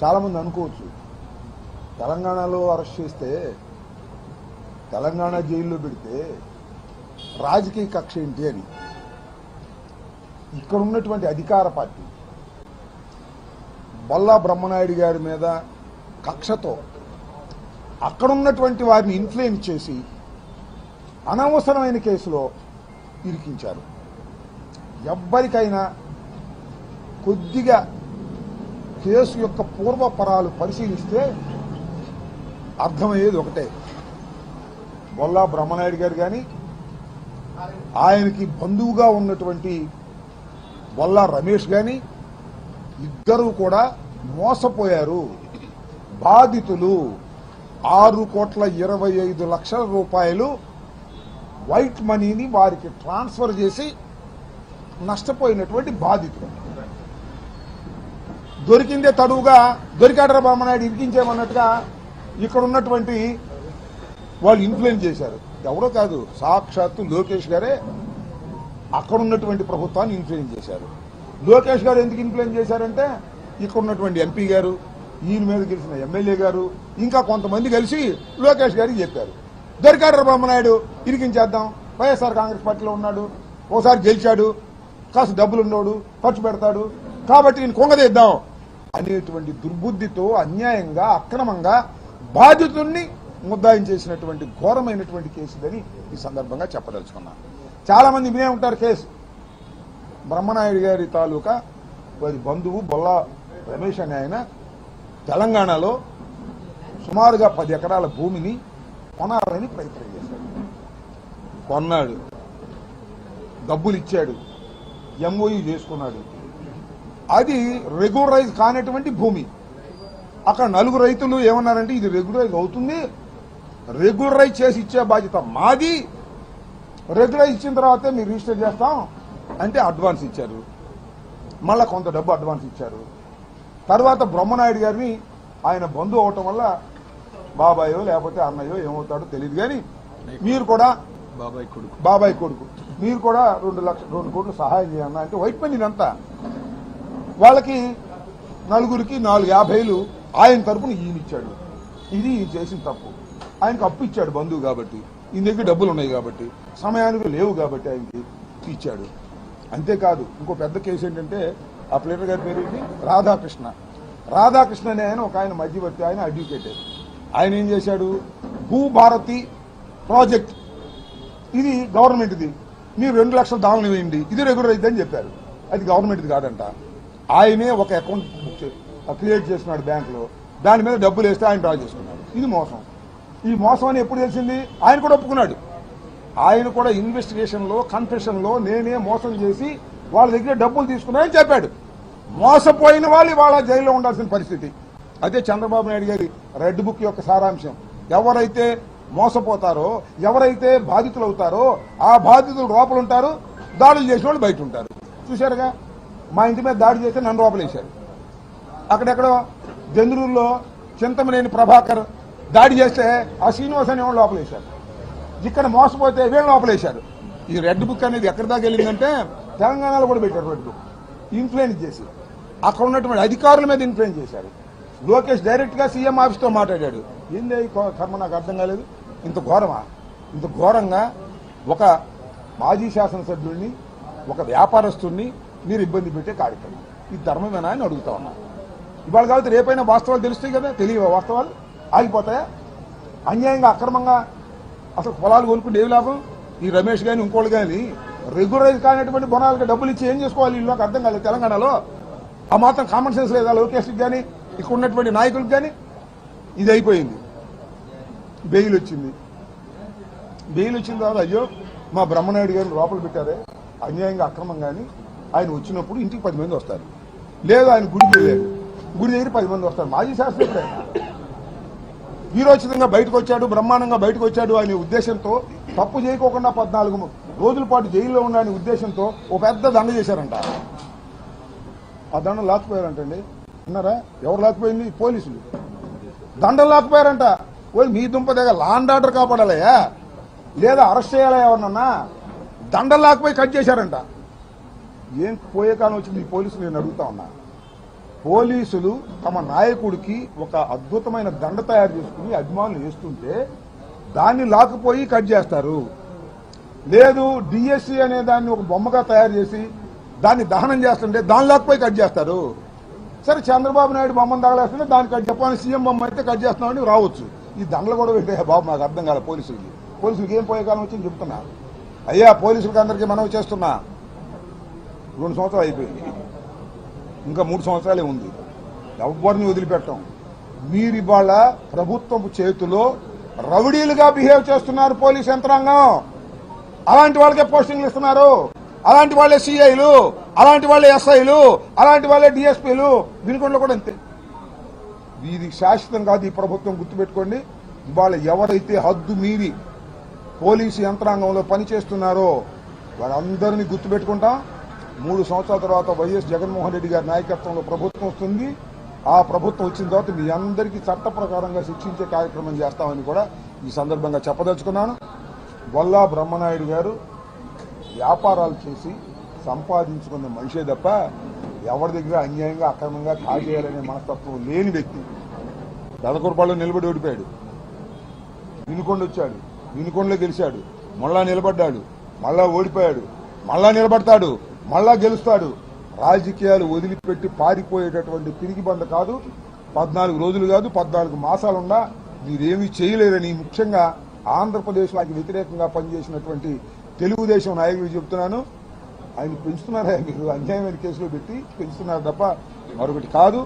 చాలామంది అనుకోవచ్చు తెలంగాణలో అరెస్ట్ చేస్తే తెలంగాణ జైల్లో పెడితే రాజకీయ కక్ష ఏంటి అని. ఇక్కడ ఉన్నటువంటి అధికార పార్టీ బొల్లా బ్రహ్మనాయుడు గారి మీద కక్షతో అక్కడ ఉన్నటువంటి వారిని ఇన్ఫ్లుయెన్స్ చేసి అనవసరమైన కేసులో ఇరికించారు. ఎవ్వరికైనా కొద్దిగా కేసు యొక్క పూర్వపరాలు పరిశీలిస్తే అర్థమయ్యేది ఒకటే. బొల్లా బ్రహ్మనాయుడు గారు కానీ ఆయనకి బంధువుగా ఉన్నటువంటి బొల్లా రమేష్ కానీ ఇద్దరూ కూడా మోసపోయారు. బాధితులు 6,25,00,000 రూపాయలు వైట్ మనీని వారికి ట్రాన్స్ఫర్ చేసి నష్టపోయినటువంటి బాధితులు. దొరికిందే తడువుగా దొరికాడరా బ్రహ్మనాయుడు ఇరికించేమన్నట్టుగా ఇక్కడ ఉన్నటువంటి వాళ్ళు ఇన్ఫ్లుయెన్స్ చేశారు. ఎవరో కాదు, సాక్షాత్తు లోకేష్ గారే అక్కడ ఉన్నటువంటి ప్రభుత్వాన్ని ఇన్ఫ్లుయెన్స్ చేశారు. లోకేష్ గారు ఎందుకు ఇన్ఫ్లుయెన్స్ చేశారంటే ఇక్కడ ఉన్నటువంటి ఎంపీ గారు, ఈయన మీద గెలిచిన ఎమ్మెల్యే గారు, ఇంకా కొంతమంది కలిసి లోకేష్ గారికి చెప్పారు, దొరికాడరా బ్రహ్మనాయుడు ఇరికించేద్దాం, వైఎస్ఆర్ కాంగ్రెస్ పార్టీలో ఉన్నాడు, ఓసారి గెలిచాడు, కాస్త డబ్బులు ఉన్నోడు, ఖర్చు పెడతాడు, కాబట్టి ఈయన కొంగదీద్దాం అనేటువంటి దుర్బుద్ధితో అన్యాయంగా అక్రమంగా బాధితుల్ని ముద్దాయం చేసినటువంటి ఘోరమైనటువంటి కేసు ఇదని ఈ సందర్భంగా చెప్పదలుచుకున్నాను. చాలా మంది వినే ఉంటారు కేసు. బ్రహ్మనాయుడు గారి తాలూకా వారి బంధువు బొల్లా రమేష్ అనే ఆయన తెలంగాణలో సుమారుగా 10 ఎకరాల భూమిని కొనాలని ప్రయత్నం చేశాడు. కొన్నాడు, డబ్బులు ఇచ్చాడు, ఎంఓయూ చేసుకున్నాడు. అది రెగ్యులరైజ్ కానటువంటి భూమి. అక్కడ 4 రైతులు ఏమన్నారంటే ఇది రెగ్యులరైజ్ అవుతుంది, రెగ్యులరైజ్ చేసి ఇచ్చే బాధ్యత మాది, రెగ్యులరైజ్ ఇచ్చిన తర్వాతే మీరు రిజిస్టర్ చేస్తాం అంటే అడ్వాన్స్ ఇచ్చారు. మళ్ళా కొంత డబ్బు అడ్వాన్స్ ఇచ్చారు. తర్వాత బ్రహ్మనాయుడు గారిని ఆయన బంధువు అవటం వల్ల బాబాయో లేకపోతే అన్నయ్యో ఏమవుతాడో తెలియదు కానీ మీరు కూడా బాబాయ్ కొడుకు మీరు కూడా 2 కోట్లు సహాయం చేయన్నా అంటే వైట్ మనీ అంతా వాళ్ళకి 4కి 450,000 ఆయన తరపున ఈయన ఇచ్చాడు. ఇది ఈయన చేసిన తప్పు. ఆయనకు అప్పు ఇచ్చాడు బంధువు కాబట్టి, ఈయన దగ్గర డబ్బులు ఉన్నాయి కాబట్టి, సమయానికి లేవు కాబట్టి ఆయనకి ఇచ్చాడు. అంతేకాదు ఇంకో పెద్ద కేసు ఏంటంటే ఆ ప్లేటర్ గారి పేరు ఏంటి, రాధాకృష్ణ అనే ఆయన ఒక ఆయన మధ్యవర్తి, ఆయన అడ్వకేటే. ఆయన ఏం చేశాడు, భూభారతి ప్రాజెక్ట్ ఇది గవర్నమెంట్ది, మీరు 2 లక్షలు దావనం వేయండి, ఇది రెగ్యులర్ అయిద్దని చెప్పారు. అది గవర్నమెంట్ది కాదంట. ఆయనే ఒక అకౌంట్ క్రియేట్ చేస్తున్నాడు బ్యాంకులో, దాని మీద డబ్బులు వేస్తే ఆయన డ్రా చేసుకున్నాడు. ఇది మోసం. ఈ మోసం అని ఎప్పుడు తెలిసింది, ఆయన కూడా ఒప్పుకున్నాడు. ఆయన కూడా ఇన్వెస్టిగేషన్లో కన్ఫెషన్లో నేనే మోసం చేసి వాళ్ళ దగ్గర డబ్బులు తీసుకున్నానని చెప్పాడు. మోసపోయిన వాళ్ళు వాళ్ళ జైల్లో ఉండాల్సిన పరిస్థితి. అదే చంద్రబాబు నాయుడు గారి రెడ్ బుక్ యొక్క సారాంశం. ఎవరైతే మోసపోతారో, ఎవరైతే బాధితులు అవుతారో ఆ బాధితులు లోపల ఉంటారు, దాడులు చేసిన వాళ్ళు బయట ఉంటారు. చూశారుగా, మా ఇంటి మీద దాడి చేస్తే నన్ను లోపలేశారు. అక్కడెక్కడో జంద్రూరులో చింతమనేని ప్రభాకర్ దాడి చేస్తే ఆ శ్రీనివాస్ అనే వాళ్ళు లోపలేశారు. ఇక్కడ మోసపోతే వీళ్ళు లోపలేశారు. ఈ రెడ్ బుక్ అనేది ఎక్కడి దాకా వెళ్ళిందంటే తెలంగాణలో కూడా పెట్టారు రెడ్ బుక్. ఇన్ఫ్లుయెన్స్ చేసి అక్కడ ఉన్నటువంటి అధికారుల మీద ఇన్ఫ్లుయెన్స్ చేశారు. లోకేష్ డైరెక్ట్ గా సీఎం ఆఫీస్తో మాట్లాడాడు. ఏంది కర్మ, నాకు అర్థం కాలేదు. ఇంత ఘోరమా? ఇంత ఘోరంగా ఒక మాజీ శాసనసభ్యుడిని, ఒక వ్యాపారస్తుడిని మీరు ఇబ్బంది పెట్టే కార్యక్రమం ఇది ధర్మమేనా అని అడుగుతా ఉన్నా. ఇవాళ కాబట్టి రేపైనా వాస్తవాలు తెలుస్తాయి కదా, తెలియవా? వాస్తవాలు ఆగిపోతాయా? అన్యాయంగా అక్రమంగా అసలు పొలాలు కొనుక్కుంటే ఏమి లాభం? ఈ రమేష్ కానీ ఇంకోళ్ళు కానీ రెగ్యులరైజ్ కానటువంటి బొనాలకి డబ్బులు ఇచ్చి ఏం చేసుకోవాలి? వీళ్ళు నాకు అర్థం కాలేదు. తెలంగాణలో ఆ మాత్రం కామన్ సెన్స్ లేదా లోకేష్కి కానీ ఇక్కడ ఉన్నటువంటి నాయకులకు కానీ? ఇది అయిపోయింది. బెయిల్ వచ్చింది. బెయిల్ వచ్చిన తర్వాత అయ్యో మా బ్రహ్మనాయుడు గారిని లోపల పెట్టారే అన్యాయంగా అక్రమం. కానీ ఆయన వచ్చినప్పుడు ఇంటికి 10 మంది వస్తారు, లేదు ఆయన గుడికి వెళ్ళారు, గుడి దగ్గర 10 మంది వస్తారు. మాజీ శాసనసభ్యుడు ఆయన వీరోచితంగా బయటకు వచ్చాడు, బ్రహ్మాండంగా బయటకు వచ్చాడు అనే ఉద్దేశంతో, తప్పు చేయకోకుండా 14 రోజుల పాటు జైల్లో ఉండాలనే ఉద్దేశంతో ఓ పెద్ద దండ చేశారంట. ఆ దండం లాక్కుపోయారంటండి. విన్నారా? ఎవరు లాక్కుపోయింది? పోలీసులు దండం లాక్కుపోయారంట. ఓ మీ దుంప దగ్గర లా అండ్ ఆర్డర్ కాపాడాలయ్యా, లేదా అరెస్ట్ చేయాలా ఎవరినన్నా? దండం లాక్కుపోయి కట్ చేశారంట. ఏం పోయే కాలం వచ్చింది ఈ పోలీసులు? నేను అడుగుతా ఉన్నా. పోలీసులు తమ నాయకుడికి ఒక అద్భుతమైన దండ తయారు చేసుకుని అభిమానులు వేస్తుంటే దాన్ని లాక్కుపోయి కట్ చేస్తారు. లేదు డిఎస్సి అనే దాన్ని ఒక బొమ్మగా తయారు చేసి దాన్ని దహనం చేస్తుంటే దాన్ని లాక్కుపోయి కట్ చేస్తారు. సరే చంద్రబాబు నాయుడు బొమ్మను తగలేస్తుంటే దాన్ని కట్ చెప్పాలని సీఎం బొమ్మ అయితే కట్ చేస్తున్నామని రావచ్చు. ఈ దండలు కూడా పెట్టే బాబు నాకు అర్థం కాలే. పోలీసులకి ఏం పోయే కాలం వచ్చింది చెప్తున్నా. అయ్యా పోలీసులకి అందరికీ మనవి చేస్తున్నా, 2 సంవత్సరాలు అయిపోయింది, ఇంకా 3 సంవత్సరాలే ఉంది. ఎవరిని వదిలిపెట్టాం. మీరు ఇవాళ ప్రభుత్వం చేతిలో రౌడీలుగా బిహేవ్ చేస్తున్నారు పోలీస్ యంత్రాంగం. అలాంటి వాళ్ళకే పోస్టింగ్లు ఇస్తున్నారు. అలాంటి వాళ్ళే సిఐలు, అలాంటి వాళ్ళే ఎస్ఐలు, అలాంటి వాళ్ళే డిఎస్పీలు. వినుకొండలో కూడా అంతే. ఇది శాశ్వతం కాదు ఈ ప్రభుత్వం, గుర్తుపెట్టుకోండి. ఇవాళ ఎవరైతే హద్దు మీరి పోలీసు యంత్రాంగంలో పనిచేస్తున్నారో వాళ్ళందరినీ గుర్తుపెట్టుకుంటాం. 3 సంవత్సరాల తర్వాత వైఎస్ జగన్మోహన్ రెడ్డి గారి నాయకత్వంలో ప్రభుత్వం వస్తుంది. ఆ ప్రభుత్వం వచ్చిన తర్వాత మీ అందరికీ చట్ట ప్రకారంగా శిక్షించే కార్యక్రమం చేస్తామని కూడా ఈ సందర్భంగా చెప్పదలుచుకున్నాను. బొల్లా బ్రహ్మనాయుడు గారు వ్యాపారాలు చేసి సంపాదించుకున్న మనిషే తప్ప ఎవరి దగ్గర అన్యాయంగా అక్రమంగా కాజేయాలనే మనస్తత్వం లేని వ్యక్తి. దళకురపాళ్ళు నిలబడి ఓడిపోయాడు, వినుకొండ వచ్చాడు, వినుకొండలో గెలిచాడు, మళ్ళా నిలబడ్డాడు, మళ్ళా ఓడిపోయాడు, మళ్ళా నిలబడతాడు, మళ్ళా గెలుస్తాడు. రాజకీయాలు వదిలిపెట్టి పారిపోయేటటువంటి పిరికి బంద కాదు. 14 రోజులు కాదు 14 మాసాలున్నా మీరేమీ చేయలేరని ముఖ్యంగా ఆంధ్రప్రదేశ్లోకి వ్యతిరేకంగా పనిచేసినటువంటి తెలుగుదేశం నాయకులు చెప్తున్నాను. ఆయన పెంచుతున్నారా మీరు? అన్యాయమైన కేసులో పెట్టి పెంచుతున్నారు తప్ప మరొకటి కాదు.